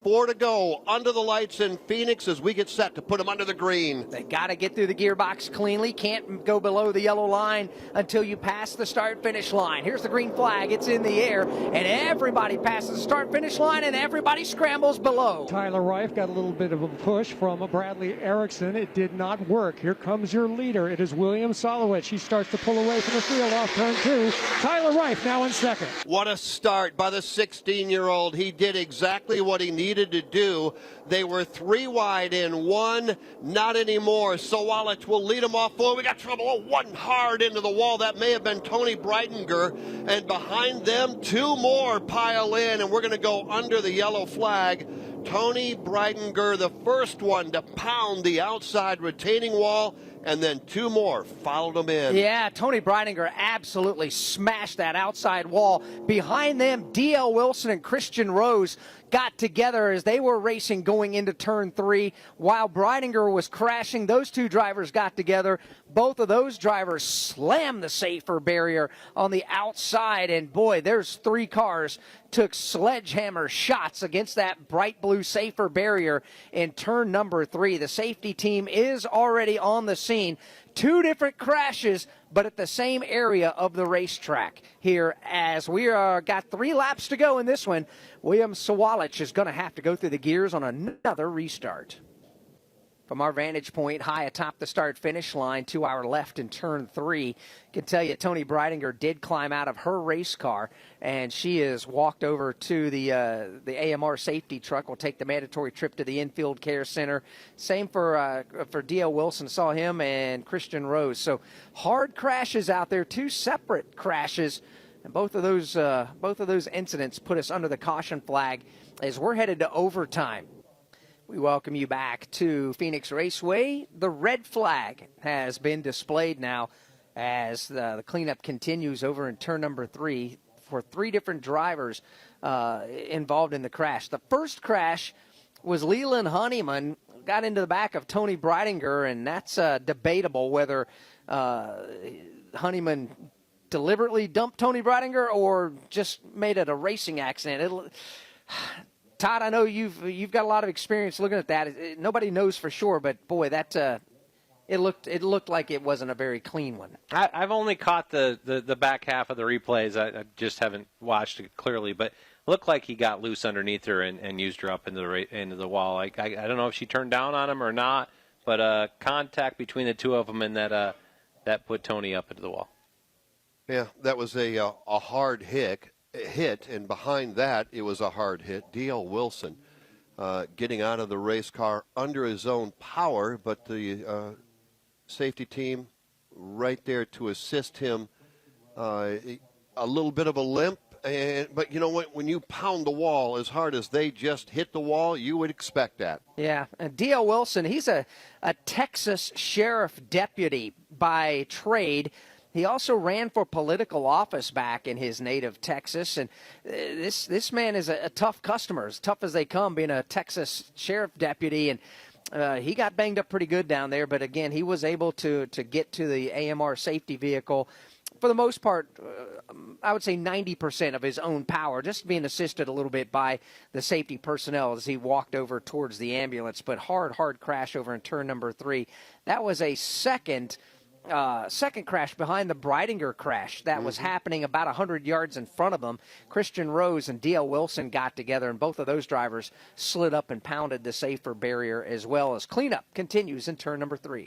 4 to go under the lights in Phoenix as we get set to put them under the green. They got to get through the gearbox cleanly. Can't go below the yellow line until you pass the start-finish line. Here's the green flag. It's in the air, and everybody passes the start-finish line, and everybody scrambles below. Tyler Reif got a little bit of a push from Bradley Erickson. It did not work. Here comes your leader. It is William Solowitz. He starts to pull away from the field off turn 2. Tyler Reif now in second. What a start by the 16-year-old. He did exactly what he needed to do. They were 3 wide in 1, not anymore. Solowitz will lead him off forward. We got trouble. Oh, one hard into the wall. That may have been Tony Breitinger. And behind them, 2 more pile in, and we're going to go under the yellow flag. Tony Breitinger, the first one to pound the outside retaining wall, and then 2 more followed him in. Yeah, Tony Breitinger absolutely smashed that outside wall. Behind them, D.L. Wilson and Christian Rose got together as they were racing going into turn 3. While Breitinger was crashing, those 2 drivers got together. Both of those drivers slammed the safer barrier on the outside, and boy, there's 3 cars took sledgehammer shots against that bright blue safer barrier in turn number 3. The safety team is already on the scene. 2 different crashes, but at the same area of the racetrack here as we got 3 laps to go in this one. William Solowitz is going to have to go through the gears on another restart. From our vantage point, high atop the start-finish line, to our left in turn 3, can tell you Tony Breitinger did climb out of her race car, and she has walked over to the AMR safety truck. Will take the mandatory trip to the infield care center. Same for D.L. Wilson. Saw him and Christian Rose. So hard crashes out there, 2 separate crashes, and both of those incidents put us under the caution flag as we're headed to overtime. We welcome you back to Phoenix Raceway. The red flag has been displayed now as the cleanup continues over in turn number 3 for 3 different drivers involved in the crash. The first crash was Leland Honeyman, got into the back of Tony Breitinger, and that's debatable whether Honeyman deliberately dumped Tony Breitinger or just made it a racing accident. Todd, I know you've got a lot of experience looking at that. Nobody knows for sure, but boy, that it looked like it wasn't a very clean one. I've only caught the back half of the replays. I just haven't watched it clearly, but it looked like he got loose underneath her and used her up into the wall. I don't know if she turned down on him or not, but contact between the 2 of them and that put Tony up into the wall. Yeah, that was a hard hit, and behind that, it was a hard hit. D.L. Wilson getting out of the race car under his own power, but the safety team right there to assist him. A little bit of a limp, but you know what? When you pound the wall as hard as they just hit the wall, you would expect that. Yeah, and D.L. Wilson, he's a Texas sheriff deputy by trade. He also ran for political office back in his native Texas, and this man is a tough customer, as tough as they come, being a Texas sheriff deputy, and he got banged up pretty good down there, but again, he was able to get to the AMR safety vehicle, for the most part, I would say 90% of his own power, just being assisted a little bit by the safety personnel as he walked over towards the ambulance, but hard crash over in turn number 3. That was a second crash behind the Breitinger crash that was happening about 100 yards in front of them. Christian Rose and D.L. Wilson got together, and both of those drivers slid up and pounded the safer barrier as well as cleanup continues in turn number 3.